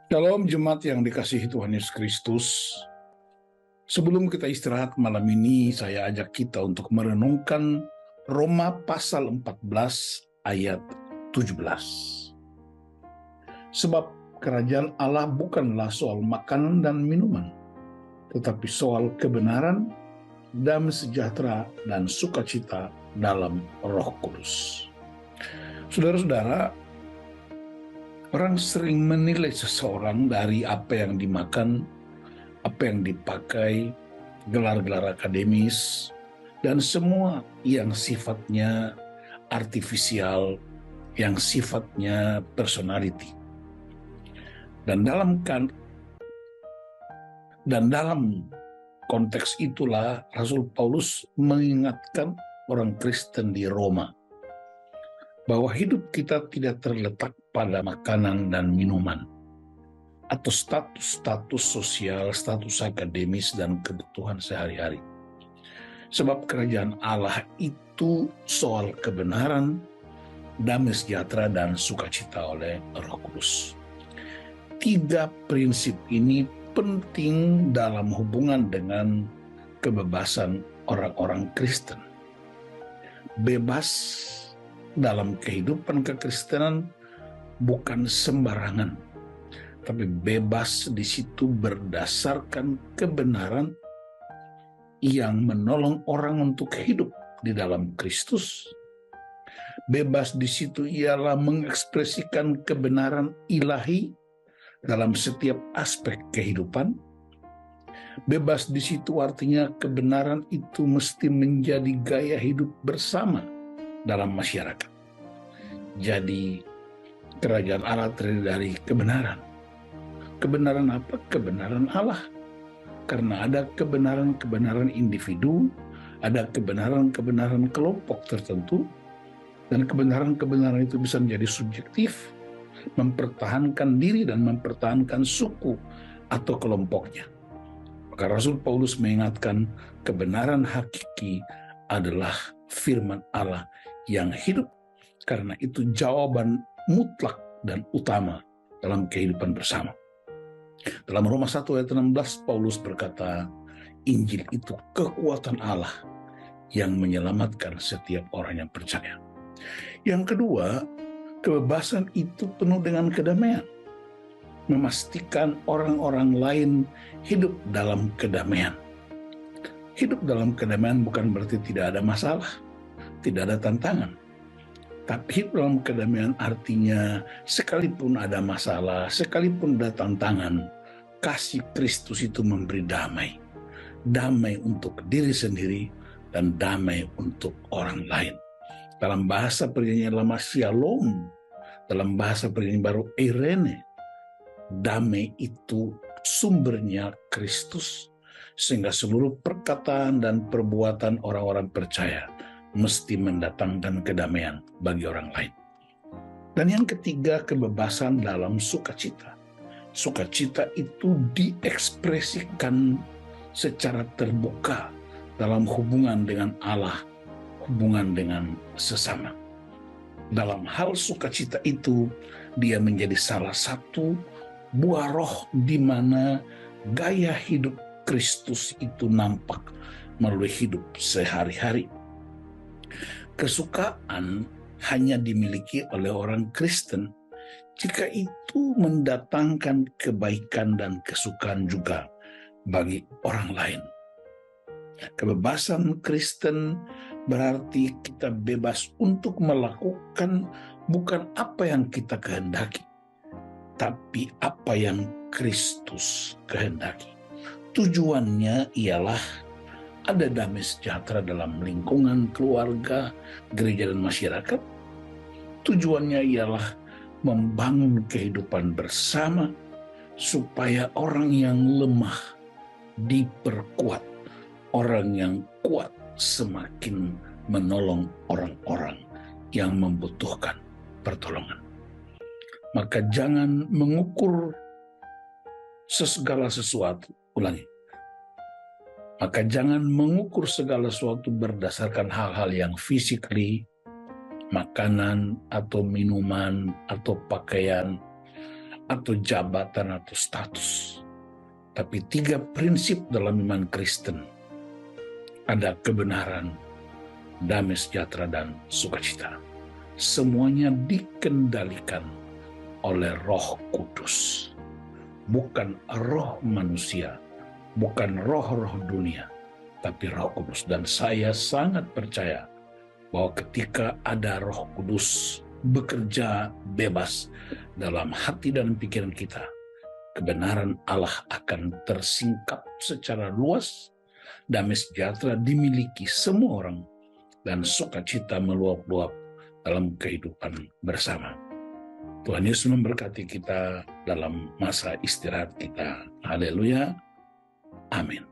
Shalom jemaat yang dikasihi Tuhan Yesus Kristus. Sebelum kita istirahat malam ini, saya ajak kita untuk merenungkan Roma pasal 14 ayat 17. Sebab kerajaan Allah bukanlah soal makanan dan minuman, tetapi soal kebenaran, damai sejahtera, dan sukacita dalam Roh Kudus. Saudara-saudara, orang sering menilai seseorang dari apa yang dimakan, apa yang dipakai, gelar-gelar akademis, dan semua yang sifatnya artifisial, yang sifatnya personality. Dan dalam konteks itulah Rasul Paulus mengingatkan orang Kristen di Roma bahwa hidup kita tidak terletak pada makanan dan minuman, atau status sosial, status akademis, dan kebutuhan sehari-hari. Sebab kerajaan Allah itu soal kebenaran, damai sejahtera, dan sukacita oleh Roh Kudus. 3 prinsip ini penting dalam hubungan dengan kebebasan orang-orang Kristen. Bebas dalam kehidupan kekristenan bukan sembarangan, tapi bebas di situ berdasarkan kebenaran yang menolong orang untuk hidup di dalam Kristus. Bebas di situ ialah mengekspresikan kebenaran ilahi dalam setiap aspek kehidupan. Bebas di situ artinya kebenaran itu mesti menjadi gaya hidup bersama dalam masyarakat. Jadi kerajaan Allah terdiri dari kebenaran. Kebenaran apa? Kebenaran Allah. Karena ada kebenaran-kebenaran individu, ada kebenaran-kebenaran kelompok tertentu, dan kebenaran-kebenaran itu bisa menjadi subjektif, mempertahankan diri dan mempertahankan suku atau kelompoknya. Maka Rasul Paulus mengingatkan kebenaran hakiki adalah firman Allah yang hidup, karena itu jawaban mutlak dan utama dalam kehidupan bersama. Dalam Roma 1 ayat 16, Paulus berkata, Injil itu kekuatan Allah yang menyelamatkan setiap orang yang percaya. Yang kedua, kebebasan itu penuh dengan kedamaian. Memastikan orang-orang lain hidup dalam kedamaian. Hidup dalam kedamaian bukan berarti tidak ada masalah, tidak ada tantangan. Tapi hidup dalam kedamaian artinya sekalipun ada masalah, sekalipun ada tantangan, kasih Kristus itu memberi damai. Damai untuk diri sendiri dan damai untuk orang lain. Dalam bahasa perjanjian lama shalom, dalam bahasa perjanjian baru eirene. Damai itu sumbernya Kristus, sehingga seluruh perkataan dan perbuatan orang-orang percaya mesti mendatangkan kedamaian bagi orang lain. Dan yang ketiga, kebebasan dalam sukacita. Sukacita itu diekspresikan secara terbuka dalam hubungan dengan Allah, hubungan dengan sesama. Dalam hal sukacita itu, dia menjadi salah satu buah roh di mana gaya hidup Kristus itu nampak melalui hidup sehari-hari. Kesukaan hanya dimiliki oleh orang Kristen jika itu mendatangkan kebaikan dan kesukaan juga bagi orang lain. Kebebasan Kristen berarti kita bebas untuk melakukan bukan apa yang kita kehendaki, tapi apa yang Kristus kehendaki. Tujuannya ialah ada damai sejahtera dalam lingkungan keluarga, gereja, dan masyarakat. Tujuannya ialah membangun kehidupan bersama supaya orang yang lemah diperkuat, orang yang kuat semakin menolong orang-orang yang membutuhkan pertolongan. Maka jangan mengukur segala sesuatu, maka jangan mengukur segala sesuatu berdasarkan hal-hal yang physically, makanan atau minuman atau pakaian atau jabatan atau status. Tapi 3 prinsip dalam iman Kristen. Ada kebenaran, damai sejahtera, dan sukacita. Semuanya dikendalikan oleh Roh Kudus. Bukan roh manusia, bukan roh-roh dunia, tapi Roh Kudus. Dan saya sangat percaya bahwa ketika ada Roh Kudus bekerja bebas dalam hati dan pikiran kita, kebenaran Allah akan tersingkap secara luas, damai sejahtera dimiliki semua orang, dan sukacita meluap-luap dalam kehidupan bersama. Tuhan Yesus memberkati kita dalam masa istirahat kita. Haleluya. Amin.